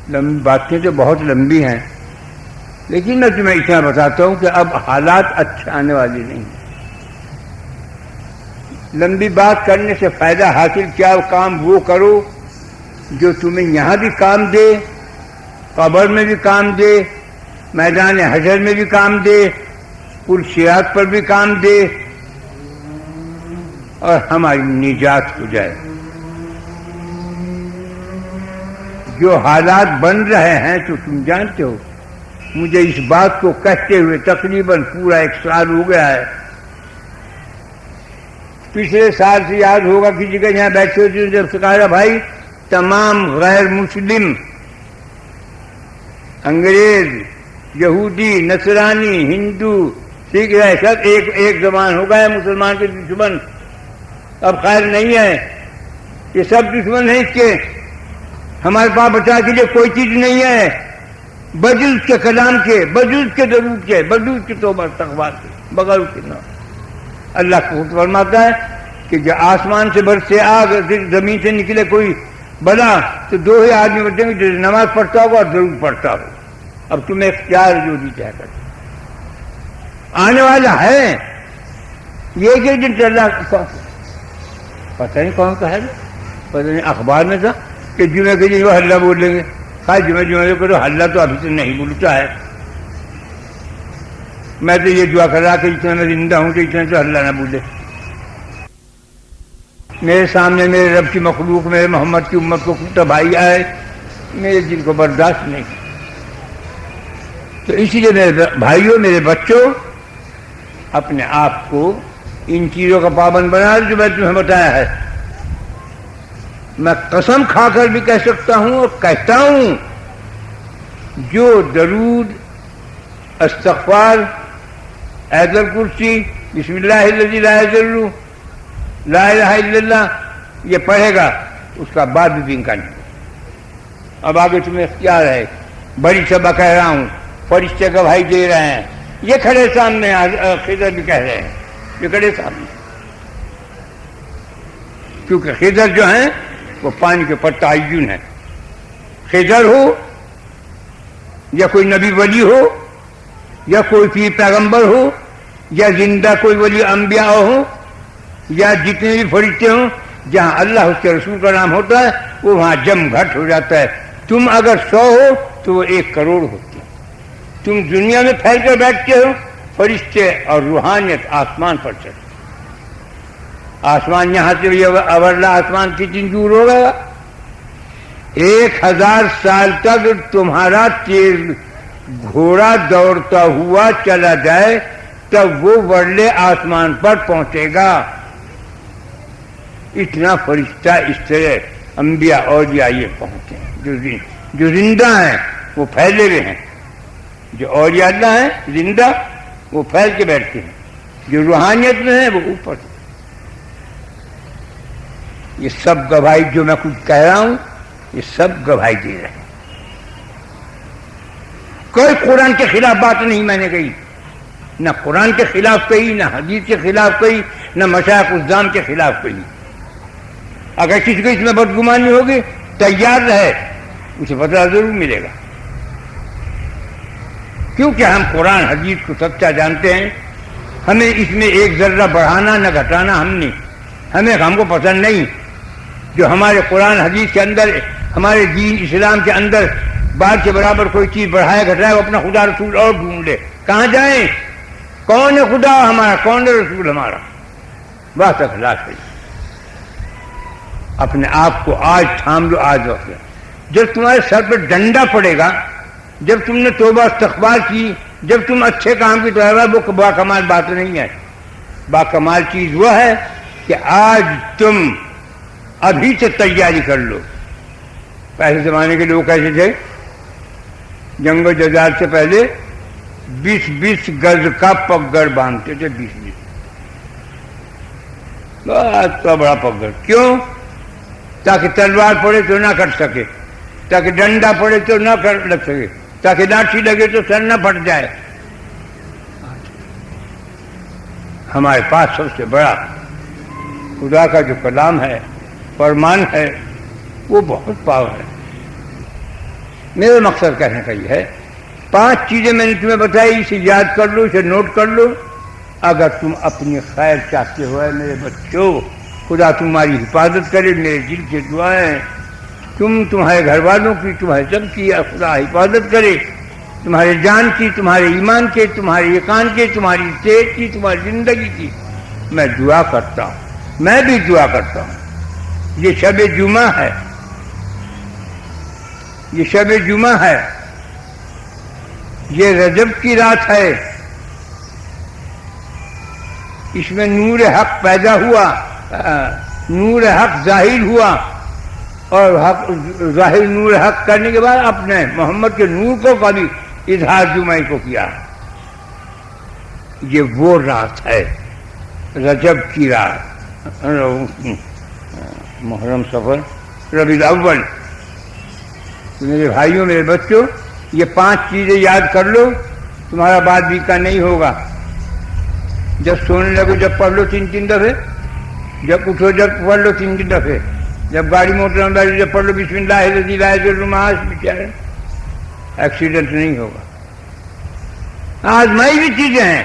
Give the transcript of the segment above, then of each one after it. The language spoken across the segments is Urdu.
باتیں تو بہت لمبی ہیں، لیکن میں تمہیں اتنا بتاتا ہوں کہ اب حالات اچھے آنے والے نہیں ہیں۔ لمبی بات کرنے سے فائدہ حاصل کیا، کام وہ کرو جو تمہیں یہاں بھی کام دے، قبر میں بھی کام دے، میدان حشر میں بھی کام دے، پل صراط پر بھی کام دے، اور ہماری نجات ہو جائے۔ جو حالات بن رہے ہیں تو تم جانتے ہو، مجھے اس بات کو کہتے ہوئے تقریباً پورا 1 سال ہو گیا ہے۔ پچھلے سال سے یاد ہوگا کسی جگہ یہاں بیٹھے ہوتے جب سے کہا بھائی تمام غیر مسلم، انگریز، یہودی، نصرانی، ہندو، سکھ، سب ایک زبان ہو گئے مسلمان کے دشمن، اب خیر نہیں ہے، یہ سب دشمن ہیں اس کے، ہمارے پاس بچا کے لیے کوئی چیز نہیں ہے بجز کے کلام کے، بجز کے درود کے، بجز کے توبہ استغفار کے، بغیر کے نہ۔ اللہ کو فرماتا ہے کہ جو آسمان سے برسے آگ، زمین سے نکلے کوئی بلا، تو 2 ہی آدمی بچیں گے، جو نماز پڑھتا ہوگا اور درود پڑھتا ہو۔ اب تمہیں اختیار جو بھی کیا کرتے آنے والا ہے یہ کہ جن اللہ پتہ نہیں کون کہا ہے، پتہ نہیں اخبار میں تھا کہ جمعے کے دن وہ ہلّہ بول لیں گے، خاص جمعے کرو، ہلّہ تو ابھی سے نہیں بولتا ہے۔ میں تو یہ دعا کر رہا کہ اتنا میں زندہ ہوں تو اتنا تو ہلّہ نہ بولے۔ میرے سامنے میرے رب کی مخلوق، میرے محمد کی امت کو کتا بھائی آئے، میرے دل کو برداشت نہیں۔ تو اسی لیے میرے بھائیوں، میرے بچوں، اپنے آپ کو ان چیزوں کا پابند بنا جو میں تمہیں بتایا ہے۔ میں قسم کھا کر بھی کہہ سکتا ہوں اور کہتا ہوں، جو درود، استغفار، آیت الکرسی، بسم اللہ الذی لا یضر، لا الہ الا اللہ یہ پڑھے گا، اس کا بعد بھی امکان نہیں۔ اب آگے تمہیں اختیار ہے، بڑی صبح کہہ رہا ہوں، فرشتے گواہی دے رہے ہیں، یہ کھڑے سامنے، خضر بھی کہہ رہے ہیں، یہ کھڑے سامنے، کیونکہ خضر جو ہیں وہ پانی کے اوپر تعین ہے۔ خضر ہو یا کوئی نبی ولی ہو یا کوئی پیر پیغمبر ہو یا زندہ کوئی ولی انبیاء ہو یا جتنے بھی فرشتے ہوں، جہاں اللہ اس کے رسول کا نام ہوتا ہے وہ وہاں جم گھٹ ہو جاتا ہے۔ تم اگر 100 ہو تو وہ 1 کروڑ ہوتے ہیں۔ تم دنیا میں پھیل کر بیٹھتے ہو، فرشتے اور روحانیت آسمان پر چڑھتے، آسمان یہاں سے یہ اورلا آسمان کتنی دور ہوگا؟ 1000 سال تک تمہارا تیز گھوڑا دوڑتا ہوا چلا جائے تب وہ ورلے آسمان پر پہنچے گا۔ اتنا فرشتہ اس طرح انبیاء اولیاء یہ پہنچے ہیں، جو زندہ ہیں وہ پھیلے ہوئے ہیں، جو اولیاء اللہ ہیں زندہ وہ پھیل کے بیٹھتے ہیں، جو روحانیت میں ہیں وہ اوپر سے۔ یہ سب گواہی جو میں کچھ کہہ رہا ہوں یہ سب گواہی دے رہے ہیں۔ کوئی قرآن کے خلاف بات نہیں میں نے کہی، نہ قرآن کے خلاف کہی، نہ حدیث کے خلاف کہی، نہ مشائخ الزام کے خلاف کہی۔ اگر کسی کو اس میں بدگمانی ہوگی تیار رہے، اسے بدلہ ضرور ملے گا، کیونکہ ہم قرآن حدیث کو سچا جانتے ہیں۔ ہمیں اس میں ایک ذرہ بڑھانا نہ گھٹانا ہم کو پسند نہیں۔ جو ہمارے قرآن حدیث کے اندر، ہمارے دین اسلام کے اندر بات کے برابر کوئی چیز بڑھائے گھٹائے، وہ اپنا خدا رسول اور ڈھونڈ لے۔ کہاں جائیں؟ کون ہے خدا ہمارا، کون ہے رسول ہمارا؟ بس اخلاص ہے۔ اپنے آپ کو آج تھام لو، آج وقت ہے۔ جب تمہارے سر پہ ڈنڈا پڑے گا، جب تم نے توبہ استغفار کی، جب تم اچھے کام کی طرف، وہ باکمال بات نہیں ہے۔ باکمال چیز وہ ہے کہ آج تم ابھی سے تیاری کر لو۔ پہلے زمانے کے لوگ کیسے تھے؟ جنگ و جدال سے پہلے 20 گز کا پگڑ باندھتے تھے، 20 بہت بڑا پگڑ۔ کیوں؟ تاکہ تلوار پڑے تو نہ کٹ سکے، تاکہ ڈنڈا پڑے تو نہ لگ سکے، تاکہ لاٹھی لگے تو سر نہ پھٹ جائے۔ ہمارے پاس سب سے بڑا خدا کا جو کلام ہے، فرمان ہے، وہ بہت پاور ہے۔ میرا مقصد کہنے کا یہ ہے 5 چیزیں میں نے تمہیں بتائی، اسے یاد کر لو، اسے نوٹ کر لو. اگر تم اپنی خیر چاہتے ہو اے میرے بچوں، خدا تمہاری حفاظت کرے. میرے دل سے دعائیں تمہارے گھر والوں کی، تمہارے سب کی خدا حفاظت کرے، تمہارے جان کی، تمہارے ایمان کے، تمہارے یقین کے، تمہاری صحت کی، تمہاری زندگی کی میں دعا کرتا ہوں. میں بھی دعا کرتا ہوں. یہ شب جمعہ ہے، یہ شب جمعہ ہے، یہ رجب کی رات ہے. اس میں نور حق پیدا ہوا، نور حق ظاہر ہوا، اور حق ظاہر نور حق کرنے کے بعد اپنے محمد کے نور کو کبھی اظہار جمعہ کو کیا. یہ وہ رات ہے، رجب کی رات، محرم صفر ربیع الاول. میرے بھائیوں، میرے بچوں، یہ 5 چیزیں یاد کر لو، تمہارا بات بھی کا نہیں ہوگا. جب سونے لگو جب پڑھ لو 3 دفعے، جب اٹھو جب پڑھ لو 3 دفعے، جب گاڑی موٹر میں بیٹھو جب پڑھ لو بسم اللہ الذی لا یضر مع اسمہ شیء. ایکسیڈنٹ نہیں ہوگا. آزمائی بھی چیزیں ہیں،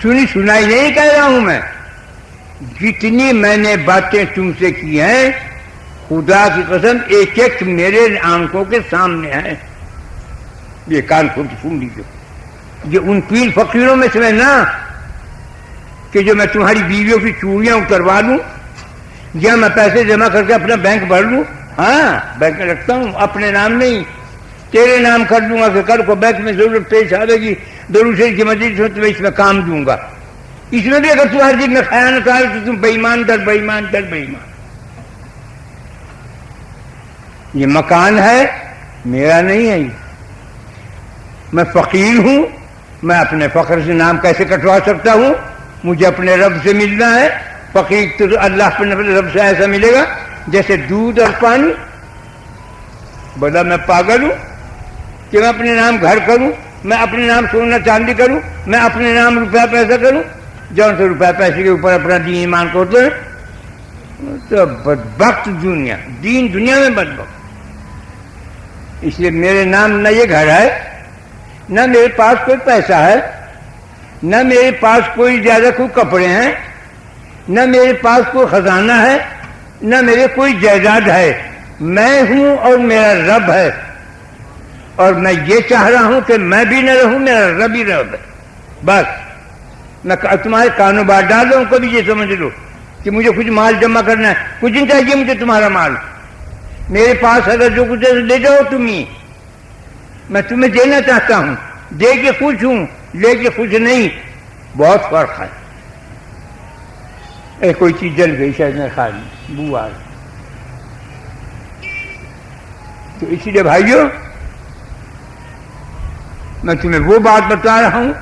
سنی سنائی نہیں کہہ رہا ہوں میں. جتنی میں نے باتیں تم سے کی ہیں خدا کی قسم ایک ایک میرے آنکھوں کے سامنے ہے. یہ کان کھول کے سن لیجیے. یہ ان پیر فقیروں میں سے نا کہ جو میں تمہاری بیویوں کی چوڑیاں اتروا لوں یا میں پیسے جمع کر کے اپنا بینک بھر لوں. ہاں بینک میں رکھتا ہوں، اپنے نام نہیں، تیرے نام کر دوں گا کہ کل کو بینک میں ضرورت پیش آئے گی، درود شریف کی مجلس میں تمہیں اس میں کام دوں گا. اس میں بھی اگر تمہاری دل میں خیانت آئے تو تم بےایمان در بےایمان در بےایمان. یہ مکان ہے میرا نہیں ہے. میں فقیر ہوں، میں اپنے فقر سے نام کیسے کٹوا سکتا ہوں؟ مجھے اپنے رب سے ملنا ہے. فقیر تو اللہ اپنے رب سے ایسا ملے گا جیسے دودھ اور پانی. بولا میں پاگل ہوں کہ میں اپنے نام گھر کروں، میں اپنے نام سونا چاندی کروں، میں اپنے نام روپیہ پیسہ کروں. جون سے روپیہ پیسے کے اوپر اپنا دین ایمان کرتے ہیں تو بدبخت دنیا، دین دنیا میں بدبخت. اس لیے میرے نام نہ یہ گھر ہے، نہ میرے پاس کوئی پیسہ ہے، نہ میرے پاس کوئی زیادہ کوئی کپڑے ہیں، نہ میرے پاس کوئی خزانہ ہے، نہ میرے کوئی جائیداد ہے. میں ہوں اور میرا رب ہے، اور میں یہ چاہ رہا ہوں کہ میں بھی نہ رہوں، میرا رب ہی رب ہے. بس میں تمہارے کانوں بار ڈال دوں، کبھی یہ سمجھ لو کہ مجھے کچھ مال جمع کرنا ہے. کچھ نہیں چاہیے مجھے تمہارا مال. میرے پاس اگر جو کچھ ہے لے جاؤ تم ہی. میں تمہیں دینا چاہتا ہوں، دے کے خوش ہوں، لے کے خوش نہیں. بہت فرق ہے. کوئی چیز جل گئی شاید میں کھا لی، بو آ گئی. تو اسی لیے بھائیوں میں تمہیں وہ بات بتا رہا ہوں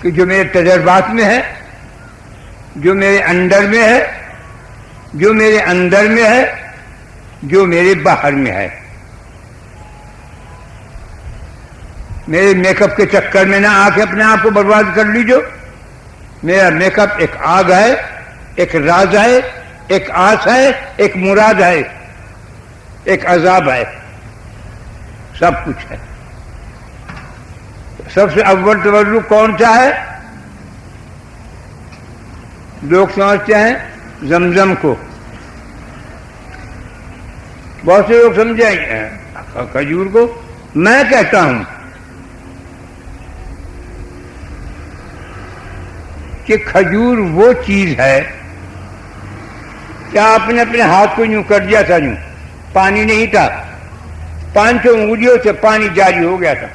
کہ جو میرے تجربات میں ہے، جو میرے اندر میں ہے، جو میرے اندر میں ہے، جو میرے باہر میں ہے. میرے میک اپ کے چکر میں نہ آ کے اپنے آپ کو برباد کر لیجو. میرا میک اپ ایک آگ ہے، ایک راز ہے، ایک آس ہے، ایک مراد ہے، ایک عذاب ہے، سب کچھ ہے. سب سے اول توجہ کون سا ہے؟ لوگ سمجھتے ہیں زمزم کو. بہت سے لوگ سمجھیں کھجور کو. میں کہتا ہوں کہ کھجور وہ چیز ہے. کیا آپ نے اپنے ہاتھ کو یوں کر دیا تھا، یوں پانی نہیں تھا، 500 انگلیوں سے پانی جاری ہو گیا تھا.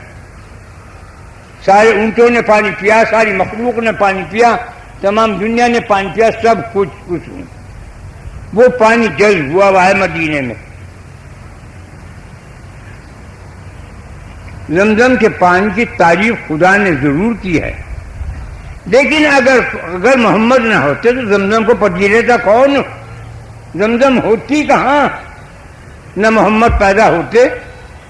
سارے اونٹوں نے پانی پیا، ساری مخلوق نے پانی پیا، تمام دنیا نے پانی پیا، سب کچھ وہ پانی جذب ہوا ہوا ہے مدینے میں. زمزم کے پانی کی تعریف خدا نے ضرور کی ہے، لیکن اگر محمد نہ ہوتے تو زمزم کو پی لیتا کون؟ زمزم ہوتی کہاں؟ نہ محمد پیدا ہوتے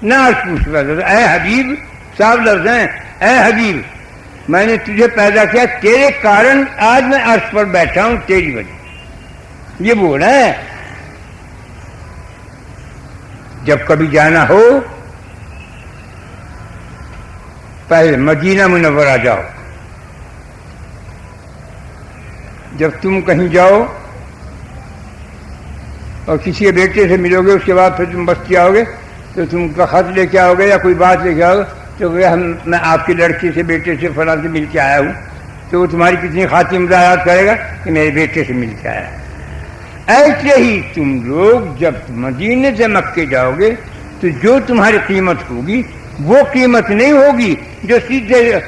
نہ عرش پیدا ہوتا. اے حبیب، صاحب لفظ ہیں، اے حبیب میں نے تجھے پیدا کیا، تیرے کارن آج میں عرش پر بیٹھا ہوں، تیری وجہ. یہ بول رہا ہے. جب کبھی جانا ہو پہلے مدینہ منورہ جاؤ. جب تم کہیں جاؤ اور کسی کے بیٹے سے ملو گے اس کے بعد پھر تم بستی آؤ گے تو تم کا خط لے کے آؤ گے یا کوئی بات لے کے آؤ گے تو میں آپ کے لڑکے سے بیٹے سے فلاں سے مل کے آیا ہوں, تو وہ تمہاری کتنی خاطر مظاہرات کرے گا کہ میرے بیٹے سے مل کے آیا. ایسے ہی تم لوگ جب مدینے سے مکے جاؤ گے تو جو تمہاری قیمت ہوگی وہ قیمت نہیں ہوگی جو سیدھے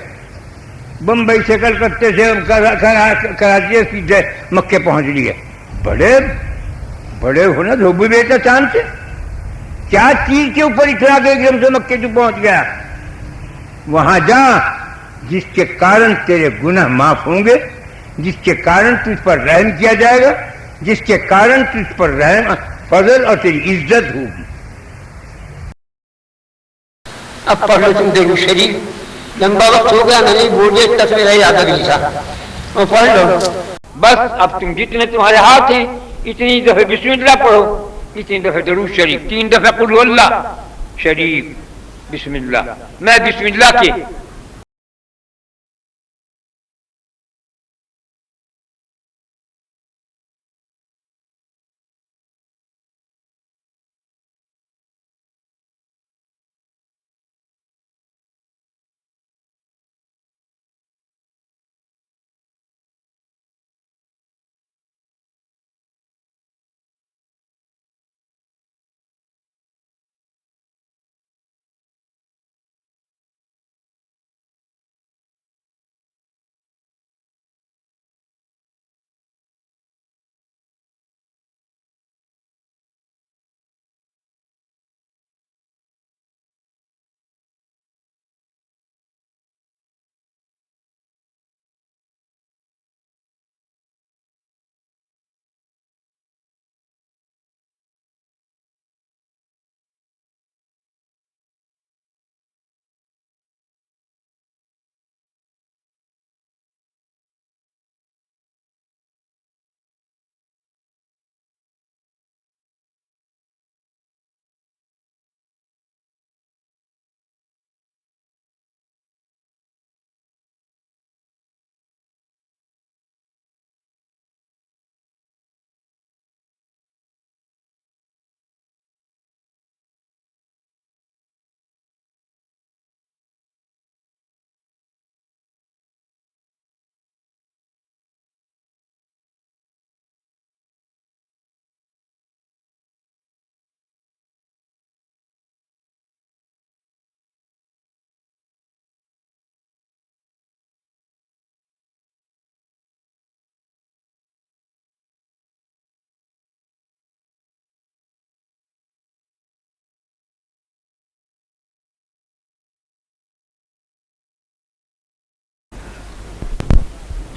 بمبئی سے کلکتے سے کراچی سے سیدھے مکے پہنچ رہی ہے. بڑے ہونا دھوبی بیٹا چاند سے کیا چیز کے اوپر اتنا کہ ایک دم سے مکے تو پہنچ گیا. وہاں جا جس کے کارن تیرے گناہ معاف ہوں گے, جس کے کارن تجھ پر رحم کیا جائے گا, جس کے کارن تجھ پر رحم فضل اور تیری عزت ہوگی. اب پڑھ لو تم درود شریف, لمبا وقت ہو گیا, میں نہیں بول رہے تک میرا یاد اگلی پڑھ لو بس. اب تم جتنے تمہارے ہاتھ ہیں اتنی دفعہ بسم اللہ پڑھو, اتنی دفعہ درود شریف, 3 دفعہ قل هو اللہ شریف, بسم اللہ. میں بسم اللہ کے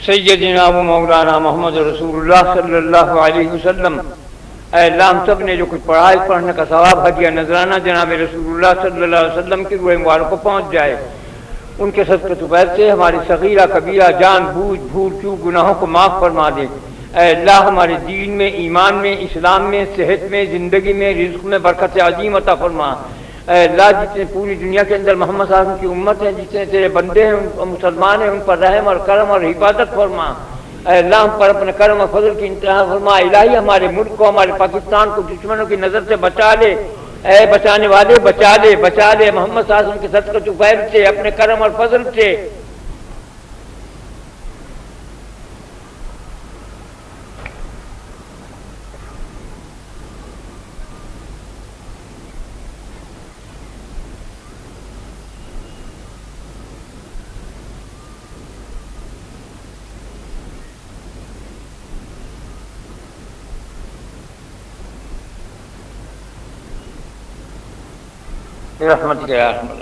سیدنا و مولانا محمد رسول اللہ صلی اللہ علیہ وسلم. اے اللہ ہم سب نے جو کچھ پڑھا ہے پڑھنے کا ثواب ہدیہ نذرانہ جناب رسول اللہ صلی اللہ علیہ وسلم کی روح مبارک کو پہنچ جائے. ان کے صدقہ طفیل سے ہماری صغیرہ کبیرہ جان بوجھ بھول چوک گناہوں کو معاف فرما دے. اے اللہ ہمارے دین میں, ایمان میں, اسلام میں, صحت میں, زندگی میں, رزق میں برکت عظیم عطا فرما. اے اللہ جتنے پوری دنیا کے اندر محمد صلی اللہ علیہ وسلم کی امت ہے, جتنے تیرے بندے ہیں مسلمان ہیں, ان پر رحم اور کرم اور حفاظت فرما. اے اللہ ہم پر اپنے کرم اور فضل کی انتہا فرما. الہی ہمارے ملک کو, ہمارے پاکستان کو دشمنوں کی نظر سے بچا لے. اے بچانے والے بچا لے, بچا لے محمد صلی اللہ علیہ وسلم کے صدقہ طفیل سے, اپنے کرم اور فضل سے. رحمتک یا ارحم الراحمین.